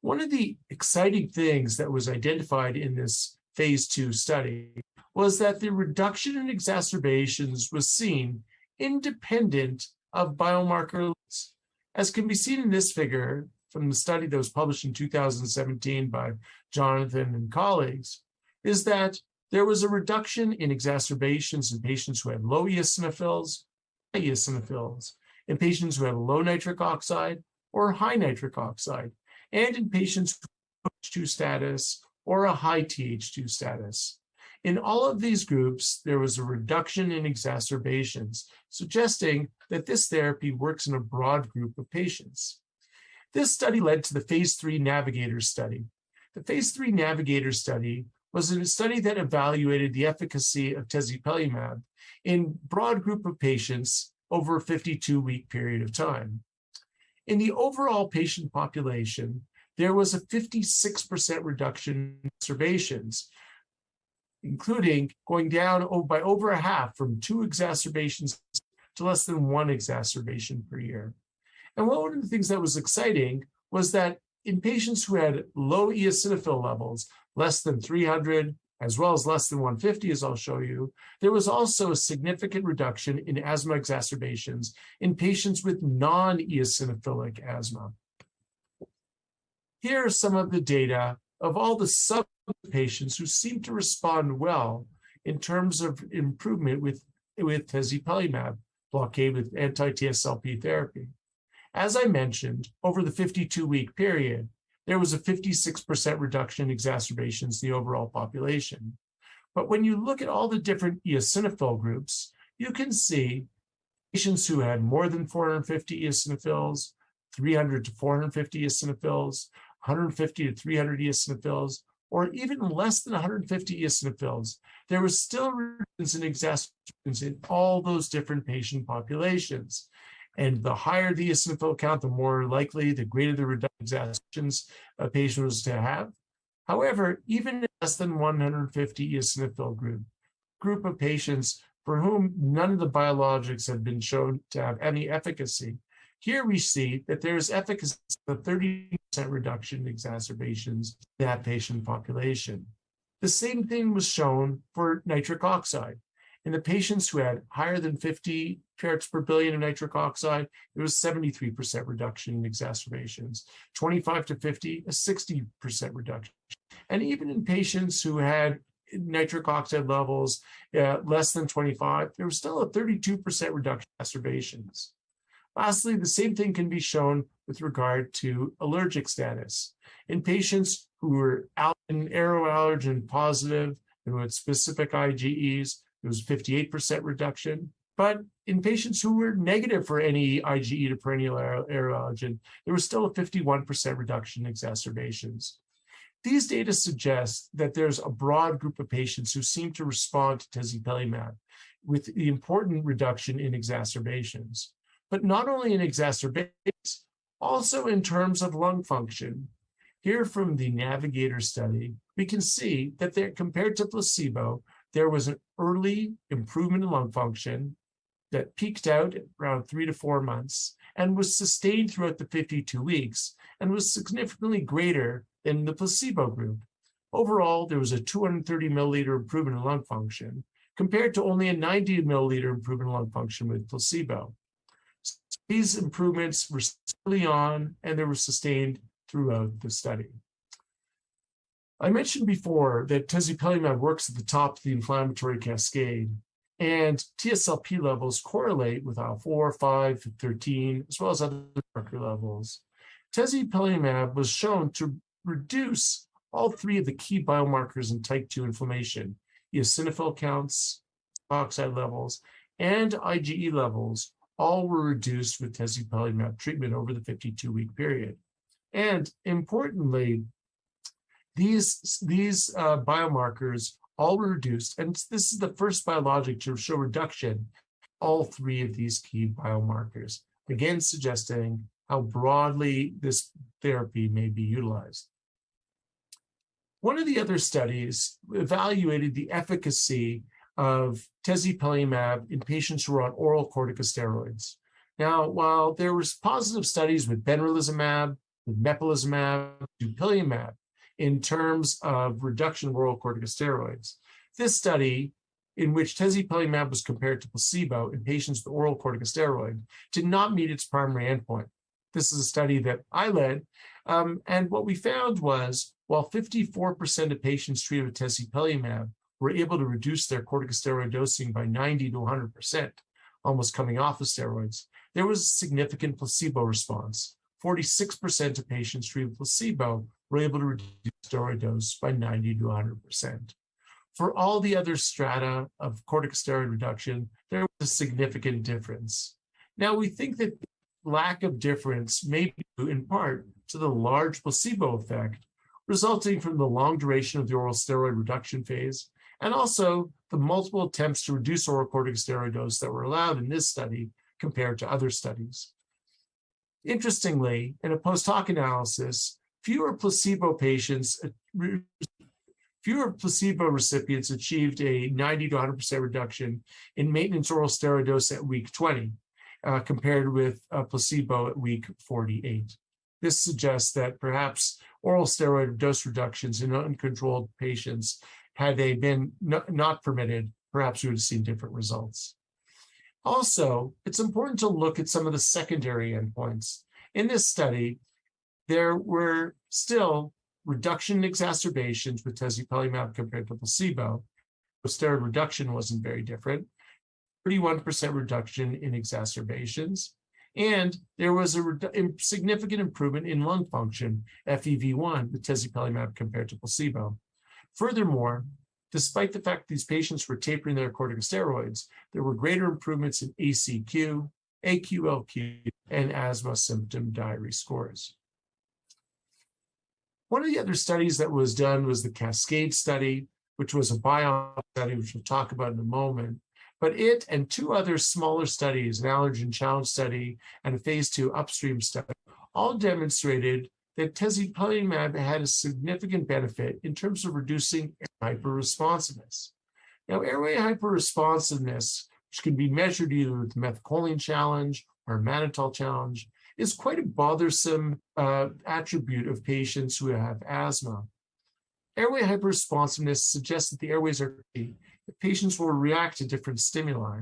One of the exciting things that was identified in this phase 2 study was that the reduction in exacerbations was seen independent of biomarkers. As can be seen in this figure from the study that was published in 2017 by Jonathan and colleagues, is that there was a reduction in exacerbations in patients who had low eosinophils, high eosinophils, in patients who had low nitric oxide or high nitric oxide, and in patients with Th2 status or a high Th2 status. In all of these groups, there was a reduction in exacerbations, suggesting that this therapy works in a broad group of patients. This study led to the phase 3 Navigator study. The phase 3 Navigator study was a study that evaluated the efficacy of Tezepelumab in broad group of patients over a 52-week period of time. In the overall patient population, there was a 56% reduction in exacerbations, including going down by over a half from 2 exacerbations to less than 1 exacerbation per year. And one of the things that was exciting was that in patients who had low eosinophil levels, less than 300, as well as less than 150, as I'll show you, there was also a significant reduction in asthma exacerbations in patients with non-eosinophilic asthma. Here are some of the data of all the sub-patients who seem to respond well in terms of improvement with Tezepelumab blockade with anti-TSLP therapy. As I mentioned, over the 52-week period, there was a 56% reduction in exacerbations in the overall population. But when you look at all the different eosinophil groups, you can see patients who had more than 450 eosinophils, 300 to 450 eosinophils, 150 to 300 eosinophils, or even less than 150 eosinophils, there was still reductions in exacerbations in all those different patient populations. And the higher the eosinophil count, the more likely, the greater the reduction exacerbations a patient was to have. However, even in less than 150 eosinophil group of patients for whom none of the biologics have been shown to have any efficacy, here we see that there is efficacy of 30% reduction in exacerbations in that patient population. The same thing was shown for nitric oxide. In the patients who had higher than 50 parts per billion of nitric oxide, there was 73% reduction in exacerbations. 25 to 50, a 60% reduction. And even in patients who had nitric oxide levels less than 25, there was still a 32% reduction in exacerbations. Lastly, the same thing can be shown with regard to allergic status. In patients who were aeroallergen positive and with specific IgEs, there was a 58% reduction. But in patients who were negative for any IgE to perennial aeroallergen, there was still a 51% reduction in exacerbations. These data suggest that there's a broad group of patients who seem to respond to Tezepelumab with the important reduction in exacerbations. But not only in exacerbations, also in terms of lung function. Here from the Navigator study, we can see that there, compared to placebo, there was an early improvement in lung function that peaked out at around 3 to 4 months and was sustained throughout the 52 weeks and was significantly greater than the placebo group. Overall, there was a 230 milliliter improvement in lung function compared to only a 90 milliliter improvement in lung function with placebo. These improvements were early on and they were sustained throughout the study. I mentioned before that Tezepelumab works at the top of the inflammatory cascade, and TSLP levels correlate with IL-4, 5, 13, as well as other marker levels. Tezepelumab was shown to reduce all 3 of the key biomarkers in type 2 inflammation, eosinophil counts, oxide levels, and IgE levels, all were reduced with Tezepelumab treatment over the 52-week period. And importantly, these biomarkers all were reduced, and this is the first biologic to show reduction in all 3 of these key biomarkers, again suggesting how broadly this therapy may be utilized. One of the other studies evaluated the efficacy of Tezepelumab in patients who were on oral corticosteroids. Now, while there was positive studies with benralizumab, with mepolizumab, dupilumab, in terms of reduction of oral corticosteroids, this study, in which Tezepelumab was compared to placebo in patients with oral corticosteroid, did not meet its primary endpoint. This is a study that I led, and what we found was, while 54% of patients treated with Tezepelumab were able to reduce their corticosteroid dosing by 90 to 100%, almost coming off of steroids, there was a significant placebo response. 46% of patients treated with placebo were able to reduce steroid dose by 90 to 100%. For all the other strata of corticosteroid reduction, there was a significant difference. Now, we think that lack of difference may be due in part to the large placebo effect resulting from the long duration of the oral steroid reduction phase, and also the multiple attempts to reduce oral corticosteroid dose that were allowed in this study compared to other studies. Interestingly, in a post-hoc analysis, fewer placebo recipients achieved a 90 to 100% reduction in maintenance oral steroid dose at week 20, compared with a placebo at week 48. This suggests that perhaps oral steroid dose reductions in uncontrolled patients, had they been not permitted, perhaps we would have seen different results. Also, it's important to look at some of the secondary endpoints. In this study, there were still reduction in exacerbations with Tezepelumab compared to placebo. The steroid reduction wasn't very different. 31% reduction in exacerbations. And there was a significant improvement in lung function, FEV1, with Tezepelumab compared to placebo. Furthermore, despite the fact these patients were tapering their corticosteroids, there were greater improvements in ACQ, AQLQ, and asthma symptom diary scores. One of the other studies that was done was the Cascade study, which was a biomarker study, which we'll talk about in a moment. But it and two other smaller studies, an allergen challenge study and a phase 2 Upstream study, all demonstrated that Tezepelumab had a significant benefit in terms of reducing hyperresponsiveness. Now, airway hyperresponsiveness, which can be measured either with the methacholine challenge or mannitol challenge, is quite a bothersome attribute of patients who have asthma. Airway hyperresponsiveness suggests that the airways are healthy, that patients will react to different stimuli.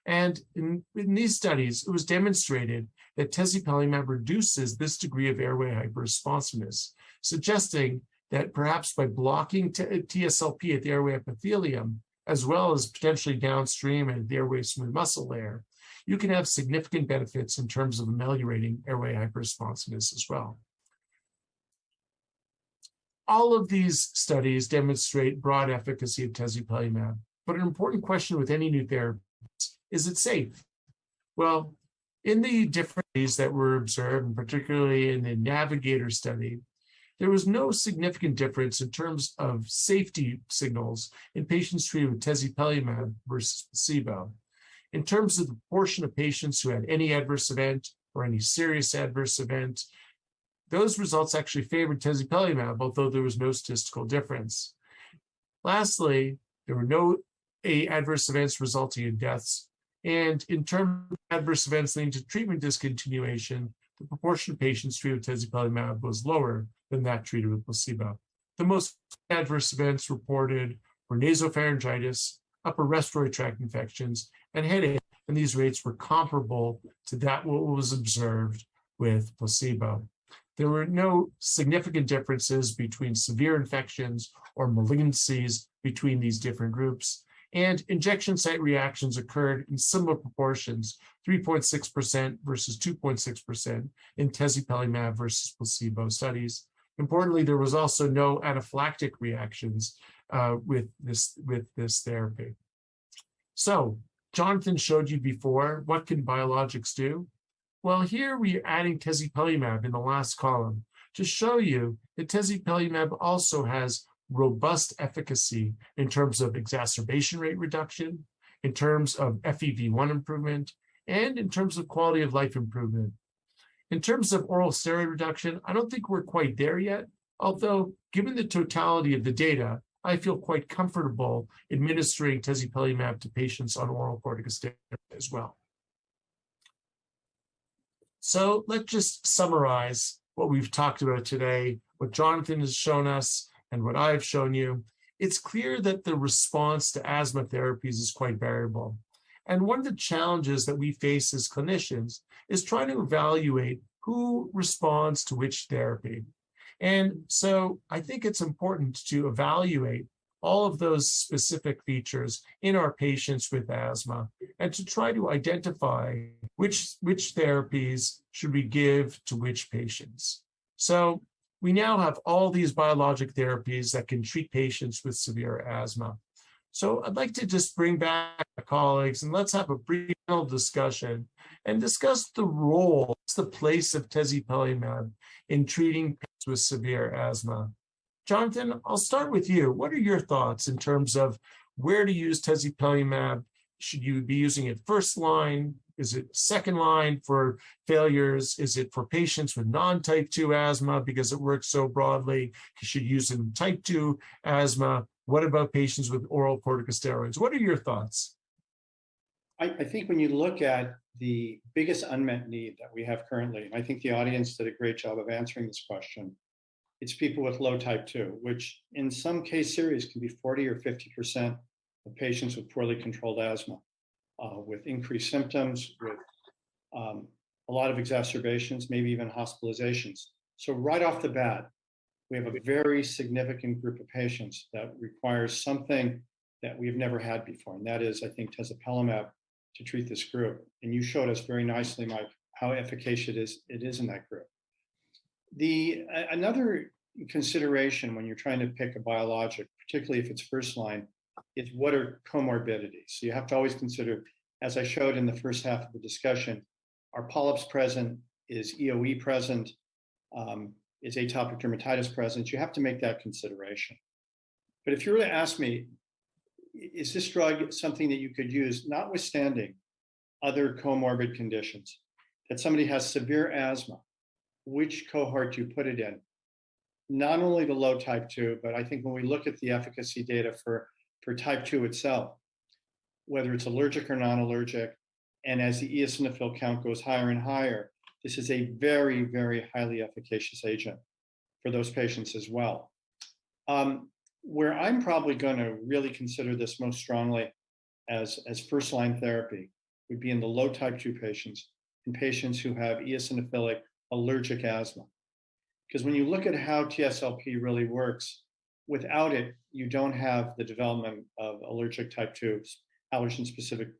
And in these studies, it was demonstrated that Tezepelumab reduces this degree of airway hyperresponsiveness, suggesting that perhaps by blocking TSLP at the airway epithelium, as well as potentially downstream at the airway smooth muscle layer, you can have significant benefits in terms of ameliorating airway hyperresponsiveness as well. All of these studies demonstrate broad efficacy of Tezepelumab, but an important question with any new therapy is it safe? Well, in the different studies that were observed, and particularly in the Navigator study, there was no significant difference in terms of safety signals in patients treated with Tezepelumab versus placebo. In terms of the proportion of patients who had any adverse event or any serious adverse event, those results actually favored Tezepelumab, although there was no statistical difference. Lastly, there were no adverse events resulting in deaths. And in terms of adverse events leading to treatment discontinuation, the proportion of patients treated with Tezepelumab was lower than that treated with placebo. The most adverse events reported were nasopharyngitis, upper respiratory tract infections, and headache, and these rates were comparable to that what was observed with placebo. There were no significant differences between severe infections or malignancies between these different groups, and injection site reactions occurred in similar proportions, 3.6% versus 2.6% in Tezepelumab versus placebo studies. Importantly, there was also no anaphylactic reactions with this therapy. So, Jonathan showed you before, what can biologics do? Well, here we are adding Tezepelumab in the last column to show you that Tezepelumab also has robust efficacy in terms of exacerbation rate reduction, in terms of FEV1 improvement, and in terms of quality of life improvement. In terms of oral steroid reduction, I don't think we're quite there yet, although given the totality of the data, I feel quite comfortable administering Tezepelumab to patients on oral corticosteroids as well. So let's just summarize what we've talked about today, what Jonathan has shown us, and what I've shown you. It's clear that the response to asthma therapies is quite variable. And one of the challenges that we face as clinicians is trying to evaluate who responds to which therapy. And so I think it's important to evaluate all of those specific features in our patients with asthma and to try to identify which therapies should we give to which patients. So we now have all these biologic therapies that can treat patients with severe asthma. So I'd like to just bring back my colleagues and let's have a brief discussion and discuss the role, the place of Tezepelumab in treating patients with severe asthma. Jonathan, I'll start with you. What are your thoughts in terms of where to use Tezepelumab? Should you be using it first line? Is it second line for failures? Is it for patients with non-type 2 asthma because it works so broadly? You should use it in type 2 asthma. What about patients with oral corticosteroids? What are your thoughts? I think when you look at the biggest unmet need that we have currently, and I think the audience did a great job of answering this question, it's people with low type 2, which in some case series can be 40 or 50% of patients with poorly controlled asthma, with increased symptoms, with a lot of exacerbations, maybe even hospitalizations. So right off the bat, we have a very significant group of patients that requires something that we've never had before, and that is, I think, Tezepelumab to treat this group. And you showed us very nicely, Mike, how efficacious it is in that group. Another consideration when you're trying to pick a biologic, particularly if it's first line, is what are comorbidities. So you have to always consider, as I showed in the first half of the discussion, are polyps present? Is EOE present? Is atopic dermatitis present? You have to make that consideration. But if you were to ask me, is this drug something that you could use, notwithstanding other comorbid conditions, that somebody has severe asthma, which cohort do you put it in? Not only the low type 2, but I think when we look at the efficacy data for type 2 itself, whether it's allergic or non-allergic, and as the eosinophil count goes higher and higher, this is a very, very highly efficacious agent for those patients as well. Where I'm probably going to really consider this most strongly as first-line therapy would be in the low type 2 patients and patients who have eosinophilic allergic asthma. Because when you look at how TSLP really works, without it, you don't have the development of allergic type 2, allergen-specific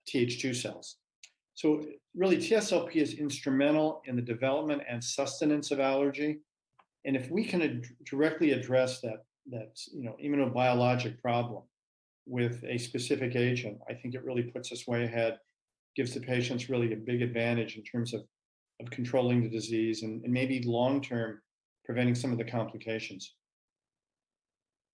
Th2 cells. So really, TSLP is instrumental in the development and sustenance of allergy. And if we can directly address that immunobiologic problem with a specific agent, I think it really puts us way ahead, gives the patients really a big advantage in terms of controlling the disease and maybe long-term preventing some of the complications.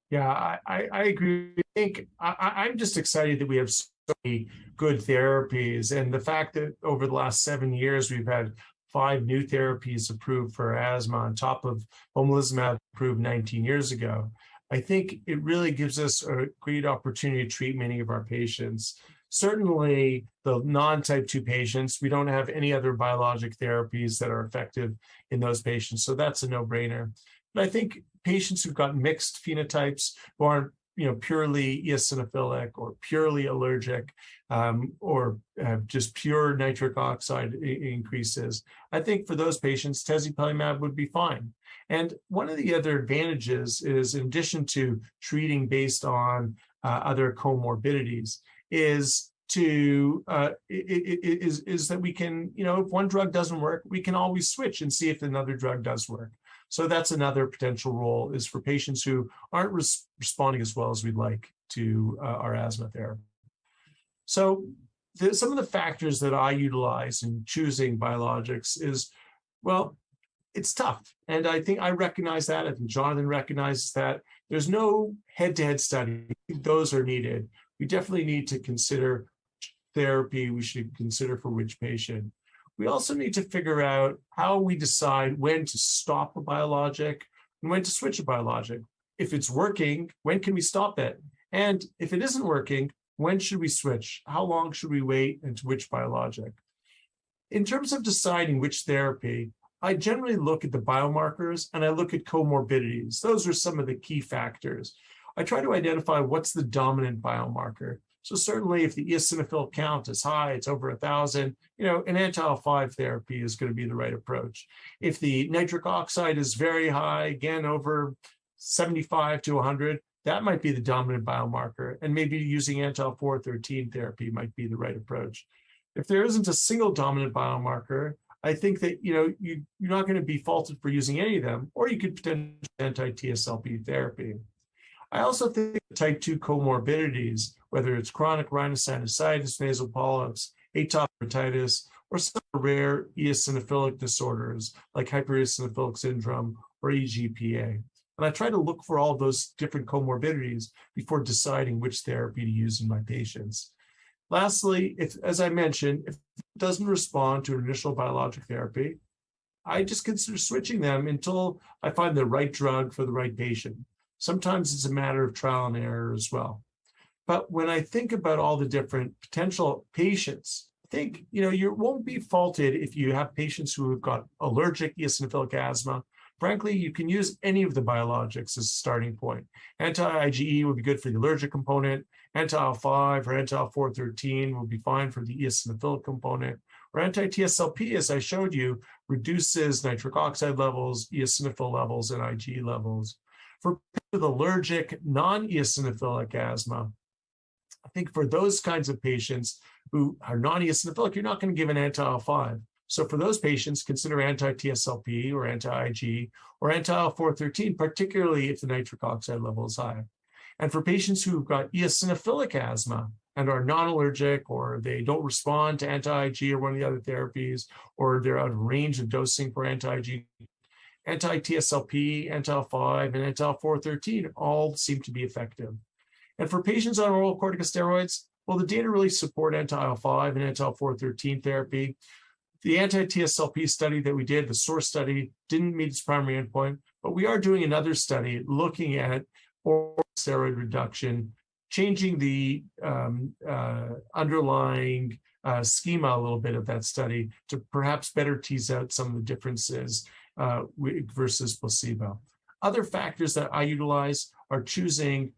Yeah, I agree. I think I'm just excited that we have so many good therapies. And the fact that over the last 7 years, we've had 5 new therapies approved for asthma on top of omalizumab approved 19 years ago. I think it really gives us a great opportunity to treat many of our patients. Certainly the non-type 2 patients, we don't have any other biologic therapies that are effective in those patients. So that's a no-brainer. But I think patients who've got mixed phenotypes who aren't purely eosinophilic or purely allergic or just pure nitric oxide increases, I think for those patients, Tezepelumab would be fine. And one of the other advantages is, in addition to treating based on other comorbidities, is that we can, if one drug doesn't work, we can always switch and see if another drug does work. So that's another potential role, is for patients who aren't responding as well as we'd like to our asthma therapy. So some of the factors that I utilize in choosing biologics is, well, it's tough. And I think I recognize that. I think Jonathan recognizes that. There's no head-to-head study. Those are needed. We definitely need to consider therapy we should consider for which patient. We also need to figure out how we decide when to stop a biologic and when to switch a biologic. If it's working, when can we stop it? And if it isn't working, when should we switch? How long should we wait, and to which biologic? In terms of deciding which therapy, I generally look at the biomarkers and I look at comorbidities. Those are some of the key factors. I try to identify what's the dominant biomarker. So certainly if the eosinophil count is high, it's over 1,000, an anti-IL-5 therapy is going to be the right approach. If the nitric oxide is very high, again, over 75 to 100, that might be the dominant biomarker. And maybe using anti-IL-4/13 therapy might be the right approach. If there isn't a single dominant biomarker, I think that you're not going to be faulted for using any of them, or you could potentially anti-TSLP therapy. I also think type 2 comorbidities, whether it's chronic rhinosinusitis, nasal polyps, atopic dermatitis, or some rare eosinophilic disorders like hypereosinophilic syndrome or EGPA. And I try to look for all those different comorbidities before deciding which therapy to use in my patients. Lastly, as I mentioned, if it doesn't respond to an initial biologic therapy, I just consider switching them until I find the right drug for the right patient. Sometimes it's a matter of trial and error as well. But when I think about all the different potential patients, I think, you won't be faulted if you have patients who have got allergic eosinophilic asthma. Frankly, you can use any of the biologics as a starting point. Anti-IgE would be good for the allergic component. Anti-IL-5 or anti-IL-4/13 would be fine for the eosinophilic component. Or anti-TSLP, as I showed you, reduces nitric oxide levels, eosinophil levels, and IgE levels. For people with allergic, non-eosinophilic asthma, I think for those kinds of patients who are non-eosinophilic, you're not going to give an anti-IL-5. So for those patients, consider anti-TSLP or anti-IgE or anti-IL-4/13, particularly if the nitric oxide level is high. And for patients who've got eosinophilic asthma and are non-allergic, or they don't respond to anti-IgE or one of the other therapies, or they're out of range of dosing for anti-IgE, anti-TSLP, anti-IL-5, and anti-IL-4/13 all seem to be effective. And for patients on oral corticosteroids, well, the data really support anti-IL-5 and anti-IL-4/13 therapy. The anti-TSLP study that we did, the SOURCE study, didn't meet its primary endpoint, but we are doing another study looking at oral steroid reduction, changing the underlying schema a little bit of that study to perhaps better tease out some of the differences versus placebo. Other factors that I utilize are choosing,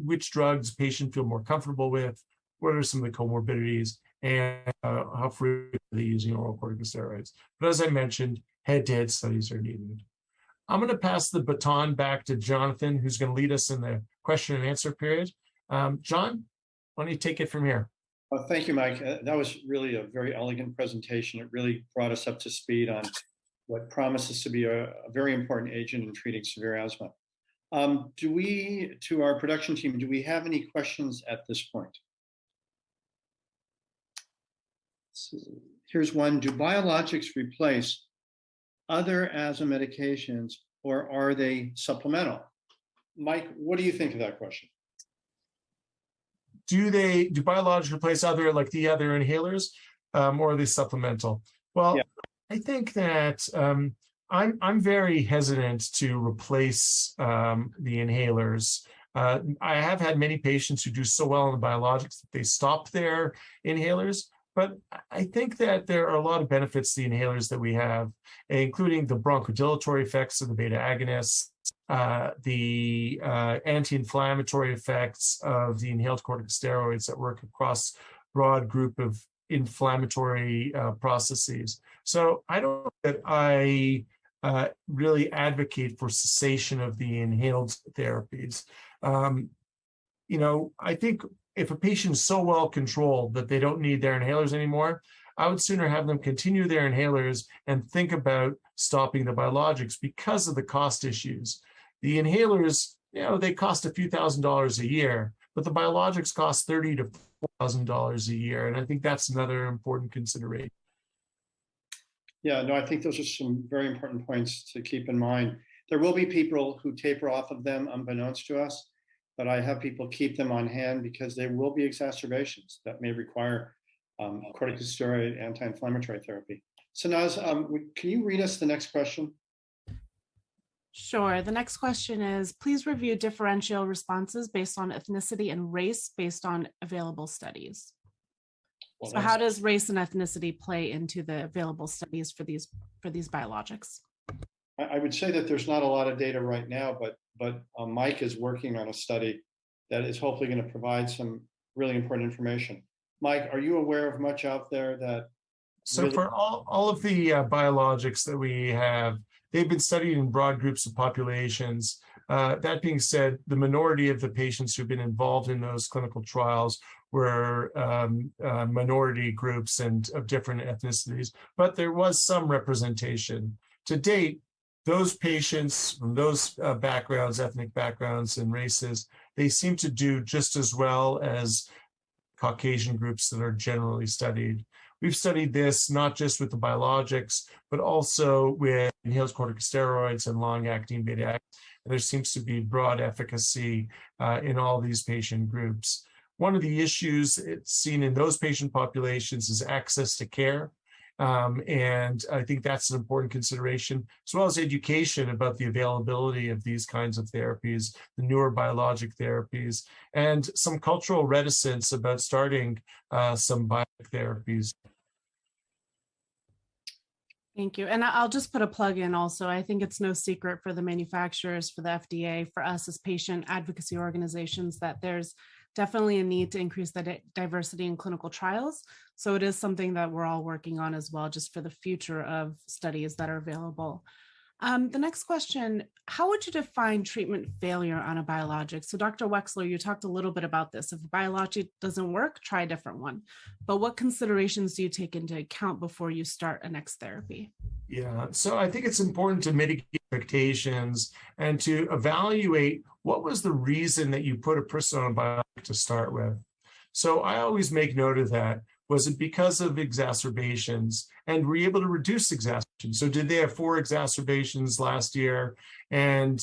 which drugs patient feel more comfortable with, what are some of the comorbidities, and how frequently using oral corticosteroids. But as I mentioned, head-to-head studies are needed. I'm going to pass the baton back to Jonathan, who's going to lead us in the question and answer period. John, why don't you take it from here? Well, thank you, Mike. That was really a very elegant presentation. It really brought us up to speed on what promises to be a very important agent in treating severe asthma. To our production team, do we have any questions at this point? So here's one. Do biologics replace other asthma medications, or are they supplemental? Mike, what do you think of that question? Do biologics replace the other inhalers, or are they supplemental? Well, yeah. I think that I'm very hesitant to replace the inhalers. I have had many patients who do so well in the biologics that they stop their inhalers. But I think that there are a lot of benefits to the inhalers that we have, including the bronchodilatory effects of the beta agonists, the anti-inflammatory effects of the inhaled corticosteroids that work across a broad group of inflammatory processes. So I don't know that I really advocate for cessation of the inhaled therapies. I think if a patient is so well controlled that they don't need their inhalers anymore, I would sooner have them continue their inhalers and think about stopping the biologics because of the cost issues. The inhalers, they cost a few $1,000s a year, but the biologics cost $30,000 to $4,000 a year. And I think that's another important consideration. Yeah, no, I think those are some very important points to keep in mind. There will be people who taper off of them unbeknownst to us, but I have people keep them on hand because there will be exacerbations that may require corticosteroid anti-inflammatory therapy. So Naz, can you read us the next question? Sure. The next question is, please review differential responses based on ethnicity and race based on available studies. Well, so how does race and ethnicity play into the available studies for these biologics? I would say that there's not a lot of data right now, but Mike is working on a study that is hopefully going to provide some really important information. Mike, are you aware of much out there that? So really... for all of the biologics that we have, they've been studied in broad groups of populations. That being said, the minority of the patients who've been involved in those clinical trials were minority groups and of different ethnicities, but there was some representation. To date, those patients from those backgrounds, ethnic backgrounds and races, they seem to do just as well as Caucasian groups that are generally studied. We've studied this not just with the biologics, but also with inhaled corticosteroids and long-acting beta-actin. There seems to be broad efficacy in all these patient groups. One of the issues it's seen in those patient populations is access to care. And I think that's an important consideration, as well as education about the availability of these kinds of therapies, the newer biologic therapies, and some cultural reticence about starting some biologic therapies. Thank you. And I'll just put a plug in also. I think it's no secret for the manufacturers, for the FDA, for us as patient advocacy organizations, that there's definitely a need to increase the diversity in clinical trials. So it is something that we're all working on as well, just for the future of studies that are available. The next question, how would you define treatment failure on a biologic? So Dr. Wexler, you talked a little bit about this. If a biologic doesn't work, try a different one. But what considerations do you take into account before you start a next therapy? Yeah, so I think it's important to mitigate expectations and to evaluate what was the reason that you put a person on a biologic to start with. So I always make note of that. Was it because of exacerbations? And were you able to reduce exacerbations? So did they have 4 exacerbations last year? And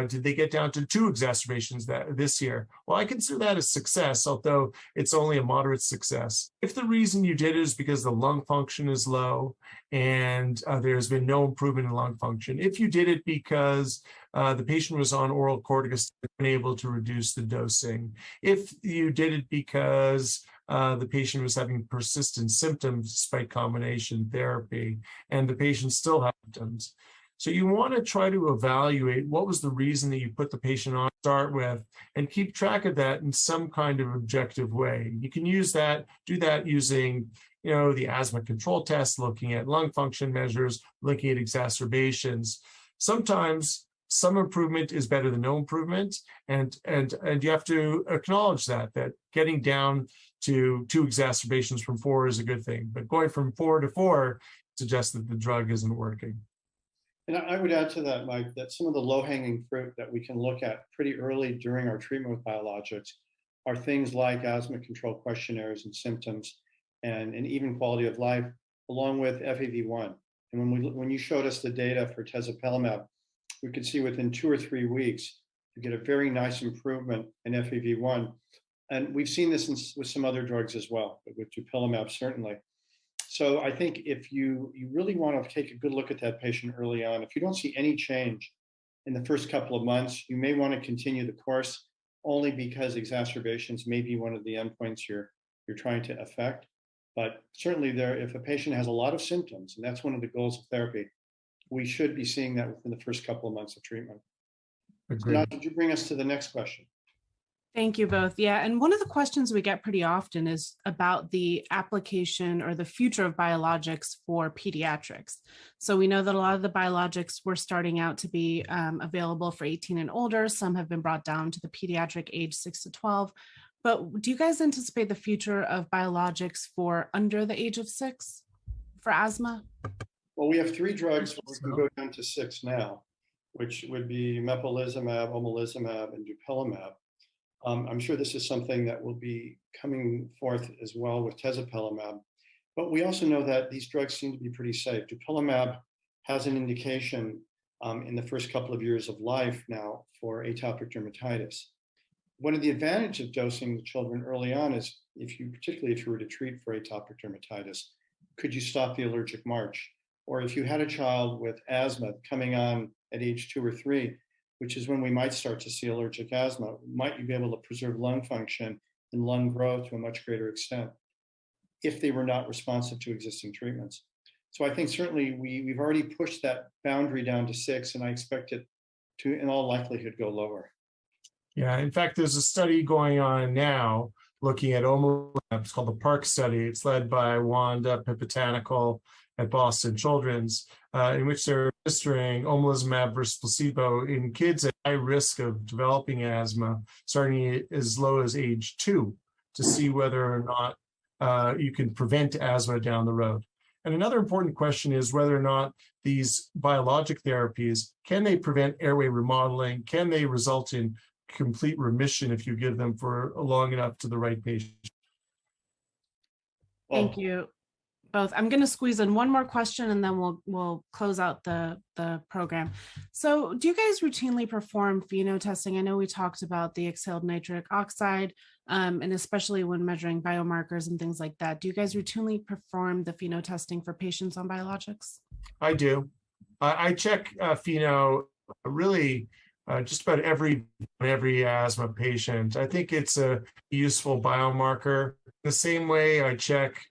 did they get down to 2 exacerbations this year? Well, I consider that a success, although it's only a moderate success. If the reason you did it is because the lung function is low and there's been no improvement in lung function, if you did it because the patient was on oral corticosteroid and able to reduce the dosing, if you did it because the patient was having persistent symptoms despite combination therapy, and the patient still had symptoms. So you want to try to evaluate what was the reason that you put the patient on to start with, and keep track of that in some kind of objective way. You can use that, do that using, the asthma control test, looking at lung function measures, looking at exacerbations. Sometimes some improvement is better than no improvement, and you have to acknowledge that getting down to 2 exacerbations from 4 is a good thing, but going from 4 to 4 suggests that the drug isn't working. And I would add to that, Mike, that some of the low-hanging fruit that we can look at pretty early during our treatment with biologics are things like asthma control questionnaires and symptoms, and even quality of life, along with FEV1. And when you showed us the data for Tezepelumab, we could see within 2 or 3 weeks you get a very nice improvement in FEV1. And we've seen this with some other drugs as well, but with Dupilumab certainly. So I think if you really want to take a good look at that patient early on, if you don't see any change in the first couple of months, you may want to continue the course, only because exacerbations may be one of the endpoints you're trying to affect. But certainly if a patient has a lot of symptoms, and that's one of the goals of therapy, we should be seeing that within the first couple of months of treatment. So now, did you bring us to the next question? Thank you both. Yeah, and one of the questions we get pretty often is about the application or the future of biologics for pediatrics. So we know that a lot of the biologics were starting out to be available for 18 and older. Some have been brought down to the pediatric age 6 to 12. But do you guys anticipate the future of biologics for under the age of 6 for asthma? Well, we have 3 drugs where we can go down to 6 now, which would be mepolizumab, omalizumab, and dupilumab. I'm sure this is something that will be coming forth as well with Tezepelumab. But we also know that these drugs seem to be pretty safe. Dupilumab has an indication in the first couple of years of life now for atopic dermatitis. One of the advantages of dosing the children early on is, particularly if you were to treat for atopic dermatitis, could you stop the allergic march? Or if you had a child with asthma coming on at age 2 or 3, which is when we might start to see allergic asthma, might you be able to preserve lung function and lung growth to a much greater extent if they were not responsive to existing treatments? So I think certainly we've already pushed that boundary down to 6, and I expect it to, in all likelihood, go lower. Yeah, in fact, there's a study going on now looking at omalizumab. It's called the PARC study. It's led by Wanda Pipitanical at Boston Children's, in which they're administering omalizumab versus placebo in kids at high risk of developing asthma, starting as low as age 2, to see whether or not you can prevent asthma down the road. And another important question is whether or not these biologic therapies, can they prevent airway remodeling? Can they result in complete remission if you give them for long enough to the right patient? Thank you. both. I'm going to squeeze in one more question and then we'll close out the program. So do you guys routinely perform pheno testing? I know we talked about the exhaled nitric oxide, and especially when measuring biomarkers and things like that. Do you guys routinely perform the pheno testing for patients on biologics? I do. I check pheno really just about every asthma patient. I think it's a useful biomarker. The same way I check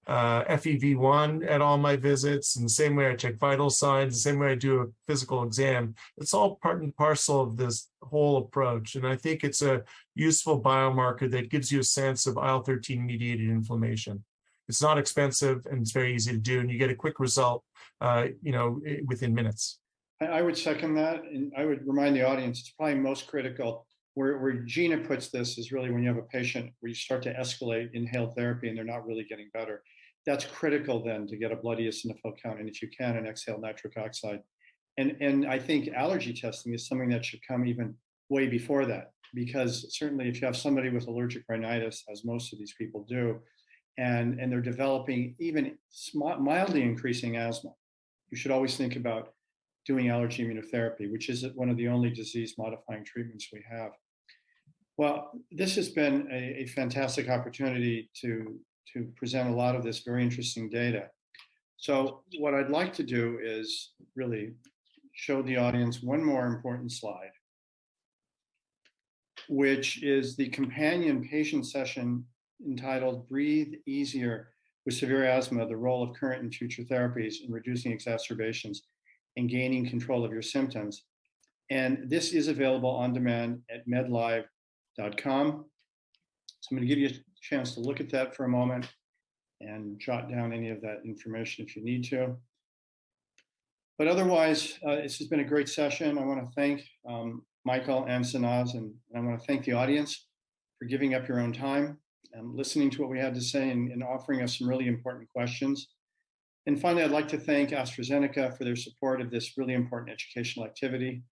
FEV1 at all my visits, and the same way I check vital signs, the same way I do a physical exam. It's all part and parcel of this whole approach. And I think it's a useful biomarker that gives you a sense of IL-13 mediated inflammation. It's not expensive and it's very easy to do, and you get a quick result, within minutes. I would second that, and I would remind the audience it's probably most critical. Where Gina puts this is really when you have a patient where you start to escalate inhaled therapy and they're not really getting better. That's critical then to get a blood eosinophil count, and if you can, an exhaled nitric oxide. And I think allergy testing is something that should come even way before that, because certainly if you have somebody with allergic rhinitis, as most of these people do, and they're developing even mildly increasing asthma, you should always think about doing allergy immunotherapy, which is one of the only disease-modifying treatments we have. Well, this has been a fantastic opportunity to present a lot of this very interesting data. So what I'd like to do is really show the audience one more important slide, which is the companion patient session entitled Breathe Easier with Severe Asthma, the Role of Current and Future Therapies in Reducing Exacerbations and Gaining Control of Your Symptoms. And this is available on demand at medlive.com. So I'm going to give you a chance to look at that for a moment and jot down any of that information if you need to. But otherwise, this has been a great session. I want to thank Michael and Sanaz, and I want to thank the audience for giving up your own time and listening to what we had to say and offering us some really important questions. And finally, I'd like to thank AstraZeneca for their support of this really important educational activity.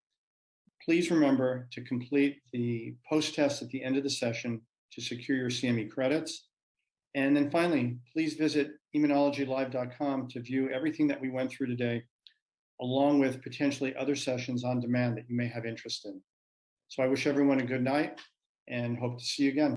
Please remember to complete the post-test at the end of the session to secure your CME credits. And then finally, please visit immunologylive.com to view everything that we went through today, along with potentially other sessions on demand that you may have interest in. So I wish everyone a good night and hope to see you again.